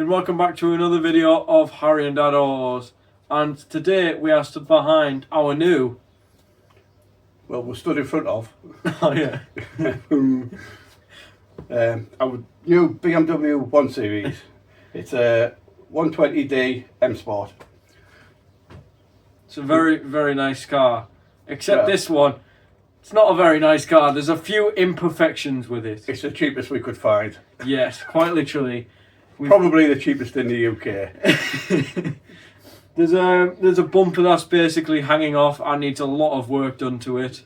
and welcome back to another video of Harry and Dad Autos. And today we are stood behind our new... Well, we're stood in front of... Oh yeah. our new BMW 1 Series. It's a 120D M Sport. It's a very, very nice car. Except this one, it's not a very nice car. There's a few imperfections with it. It's the cheapest we could find. Yes, quite literally. Probably the cheapest in the UK. There's a bumper that's basically hanging off and needs a lot of work done to it.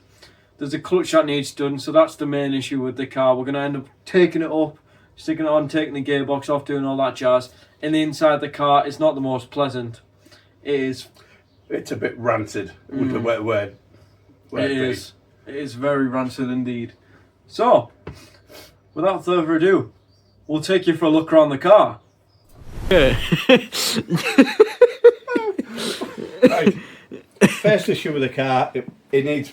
There's a clutch that needs done, so that's the main issue with the car. We're going to end up taking it up, sticking it on, taking the gearbox off, doing all that jazz. And the inside of the car is not the most pleasant. It's a bit rancid. With the word. It is. It is very rancid indeed. So, without further ado, we'll take you for a look around the car. Right. First issue with the car, it needs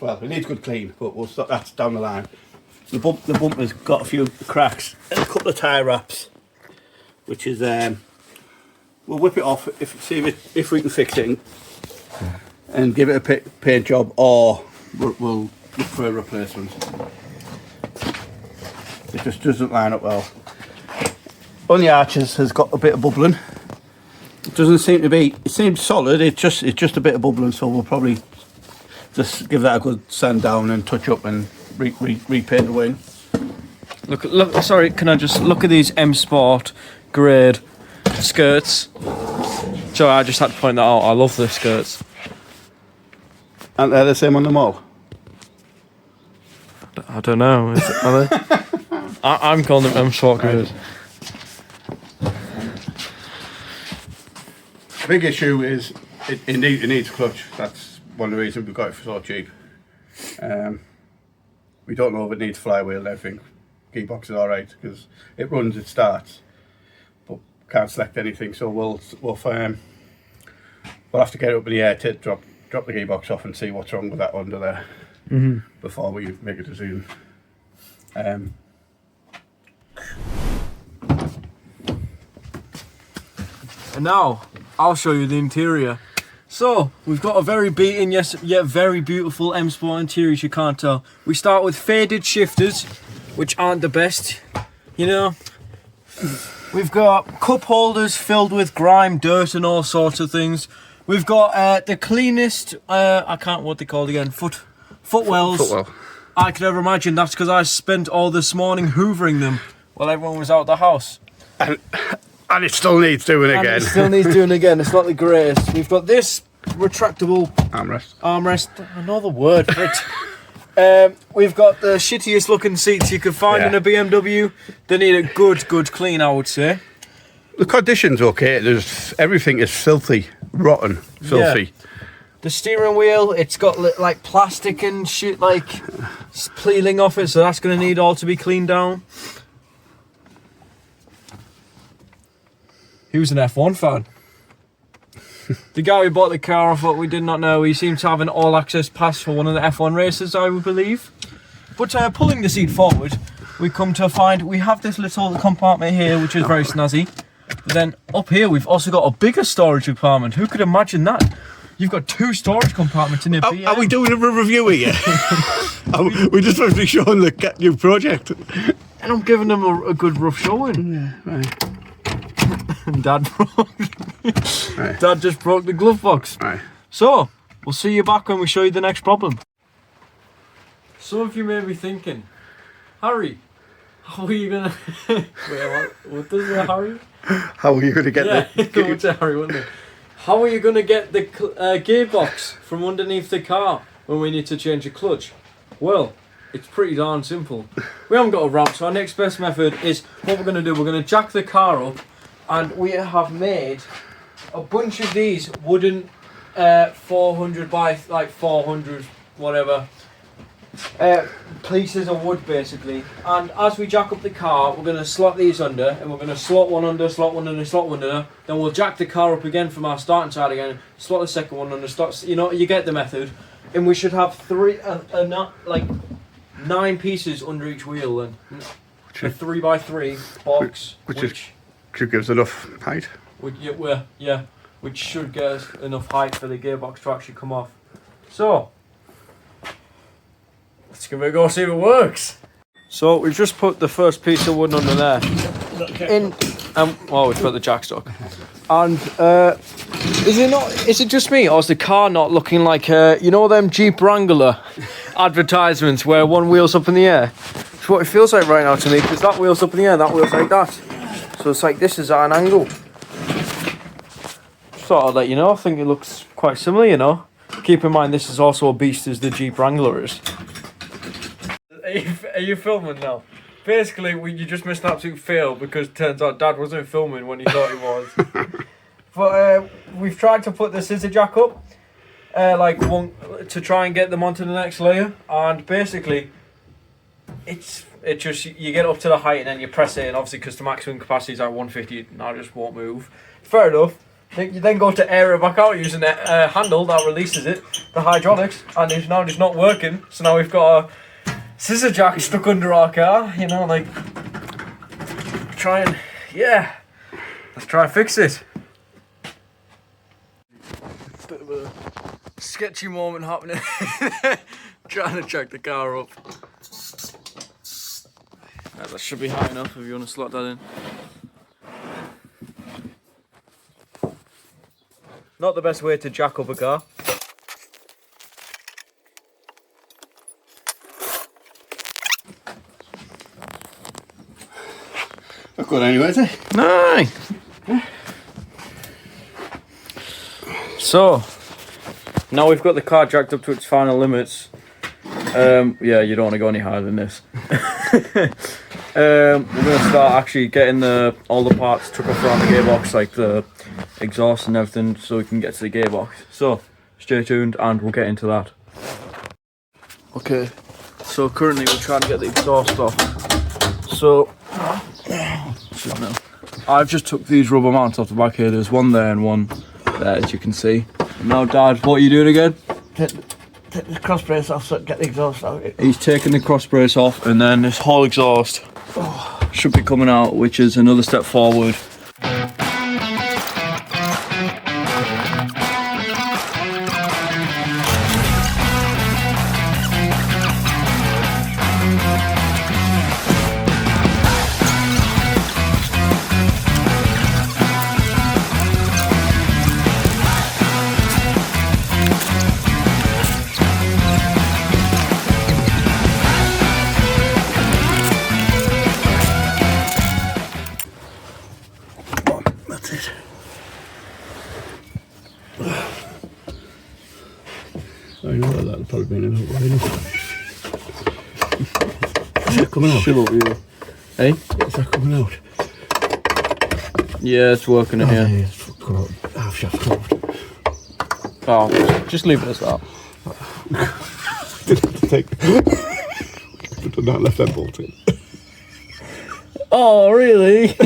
good clean, but we'll stop that down the line. The bumper's got a few cracks and a couple of tyre wraps, which is we'll whip it off see if we can fix it and give it a paint job, or we'll look for a replacement. It just doesn't line up well. On the arches has got a bit of bubbling. It doesn't seem to be. It seems solid. It's just a bit of bubbling. So we'll probably just give that a good sand down and touch up and repaint the wing. Look. Sorry, can I just look at these M Sport grade skirts? Sorry, I just had to point that out. I love the skirts. Aren't they the same on the mall? I don't know. Are they? I'm calling them M Sport grade. The big issue is it needs a clutch. That's one of the reasons we got it for so cheap. We don't know if it needs flywheel and everything. Gearbox is alright because it runs, it starts, but can't select anything. So we'll have to get it up in the air to drop the gearbox off and see what's wrong with that under there before we make a decision. And now I'll show you the interior. So we've got a very beaten yet very beautiful M Sport interior, as you can't tell. We start with faded shifters, which aren't the best, you know. We've got cup holders filled with grime, dirt and all sorts of things. We've got the cleanest, what they called again, footwells. Footwell. I could ever imagine. That's because I spent all this morning hoovering them while everyone was out of the house. And it still needs doing again. It still needs doing again. It's not the greatest. We've got this retractable armrest. Another word for it. We've got the shittiest looking seats you could find in a BMW. They need a good clean, I would say. The condition's okay. Everything is filthy, rotten, filthy. Yeah. The steering wheel, it's got like plastic and shit like peeling off it, so that's going to need all to be cleaned down. He was an F1 fan. The guy who bought the car off, what we did not know, he seemed to have an all-access pass for one of the F1 races, I would believe. But pulling the seat forward, we come to find we have this little compartment here, which is very snazzy. But then up here, we've also got a bigger storage compartment. Who could imagine that? You've got 2 storage compartments in it. Are we doing a review here? We're just supposed to be showing the new project. And I'm giving them a good rough showing. Yeah, right. Dad just broke the glove box. Right. So, we'll see you back when we show you the next problem. Some of you may be thinking, Harry, how are you gonna... Wait, what does it, Harry? How are you gonna get the... would say Harry, wouldn't it? How are you gonna get the gearbox from underneath the car when we need to change a clutch? Well, it's pretty darn simple. We haven't got a ramp, so our next best method is what we're gonna do. We're gonna jack the car up, and we have made a bunch of these wooden 400 by 400 whatever pieces of wood basically. And as we jack up the car, we're going to slot these under, and we're going to slot one under, slot one under, slot one under. Then we'll jack the car up again from our starting side again, slot the second one under, slot, you know, you get the method. And we should have 9 pieces under each wheel then. A 3x3 box, which Should give us enough height. Which should get us enough height for the gearbox to actually come off. So, let's give it a go, see if it works. So we've just put the first piece of wood under there. In, we've put the jack stuck. And is it just me, or is the car not looking like you know them Jeep Wrangler advertisements where one wheel's up in the air? It's what it feels like right now to me, because that wheel's up in the air and that wheel's like that. So it's like this is at an angle. Just thought I'd let you know, I think it looks quite similar, you know. Keep in mind this is also a beast as the Jeep Wrangler is. Are you filming now? Basically, you just missed an absolute fail because it turns out Dad wasn't filming when he thought he was. But we've tried to put the scissor jack up, to try and get them onto the next layer, and basically, it just you get up to the height and then you press it, and obviously because the maximum capacity is at 150, now it just won't move. Fair enough. You then go to air it back out using a handle that releases it, the hydraulics, and it's now just not working. So now we've got a scissor jack stuck under our car, you know, like, let's try and fix it. Bit of a sketchy moment happening. Trying to check the car up. Yeah, that should be high enough if you want to slot that in. Not the best way to jack up a car. Not good anyway, is it? No. So, now we've got the car jacked up to its final limits. Yeah, you don't want to go any higher than this. We're going to start actually getting all the parts took off around the gearbox, like the exhaust and everything, so we can get to the gearbox. So, stay tuned and we'll get into that. Okay, so currently we're trying to get the exhaust off. So, I've just took these rubber mounts off the back here. There's one there and one there, as you can see. And now, Dad, what are you doing again? Take the cross brace off so get the exhaust out. He's taking the cross brace off, and then this whole exhaust should be coming out, which is another step forward. That's it. I know that'll probably be in a little while. Is that coming out? Shut up, you. Hey? Is that coming out? Yeah, it's working in here. Yeah, it's come out. Half shaft closed. Oh, just leave it as that. Didn't have to take. Could have not left that bolt in. Oh, really?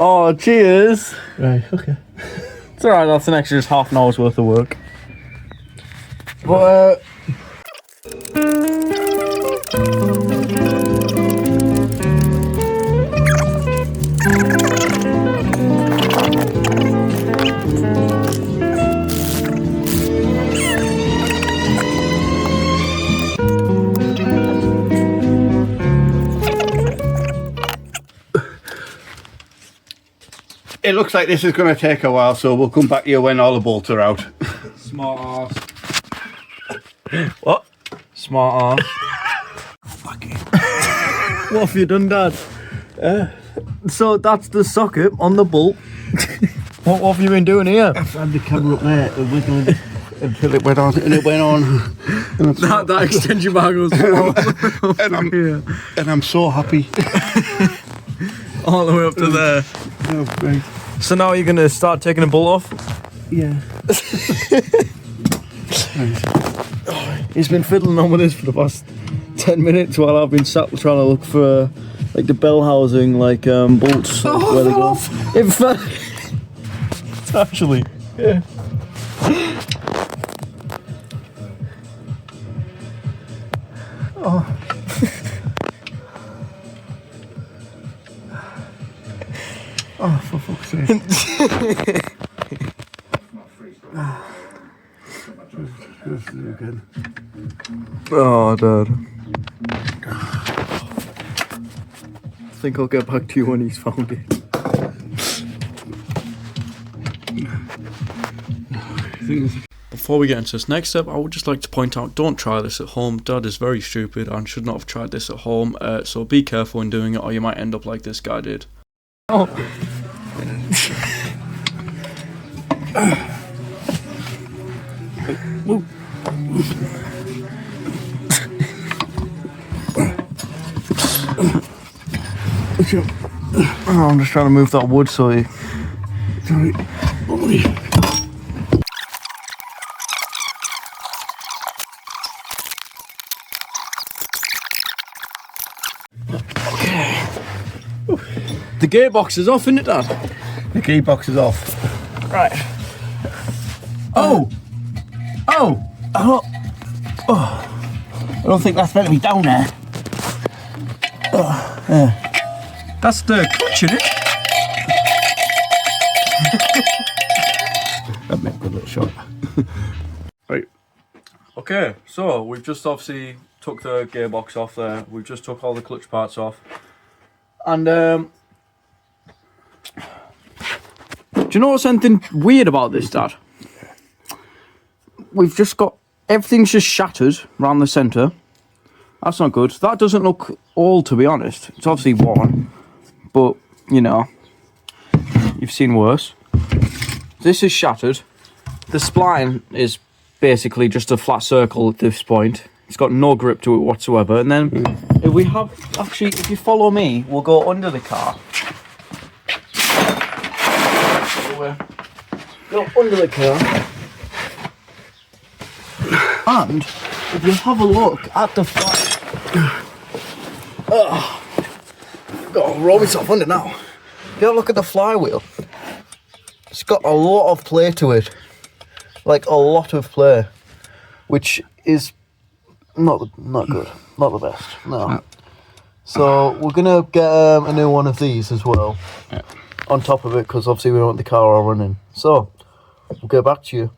Oh, cheers. Right, okay. It's alright, that's an extra just half an hour's worth of work. But, It looks like this is going to take a while, so we'll come back here when all the bolts are out. smart ass. What? Smart ass. Fucking. What have you done, Dad? So that's the socket on the bolt. What have you been doing here? I've had the camera up there until it went on, and it went on. And that extension bar goes and I'm so happy. all the way up to there. Oh, great. So now you're gonna start taking the bolt off? Yeah. He's been fiddling on with this for the past 10 minutes while I've been sat trying to look for like the bell housing, like bolts, like, where they go. In fact, it's actually, yeah. Oh, for fuck's sake. Again. Oh, Dad. I think I'll get back to you when he's found it. Before we get into this next step, I would just like to point out, don't try this at home. Dad is very stupid and should not have tried this at home, so be careful when doing it or you might end up like this guy did. Oh. I'm just trying to move that wood so you... Sorry. Okay. The gearbox is off, isn't it, Dad? The gearbox is off. Right. Oh! Oh! Oh! Oh! I don't think that's meant to be down there. Oh, yeah. That's the clutch, isn't it? That'd make a good little shot. Right. Okay, so we've just obviously took the gearbox off there. We've just took all the clutch parts off. And, do you know what's something weird about this, Dad? We've just got... Everything's just shattered around the centre. That's not good. That doesn't look old, to be honest. It's obviously worn. But, you know, you've seen worse. This is shattered. The spline is basically just a flat circle at this point. It's got no grip to it whatsoever. And then if we have... Actually, if you follow me, we'll go under the car. So, go under the car. And if you have a look at the fly... Got to roll this off under now. If you have a look at the flywheel, it's got a lot of play to it. Like a lot of play. Which is not good. Not the best. No. So we're going to get a new one of these as well. Yeah. On top of it, because obviously we don't want the car all running. So, we'll get back to you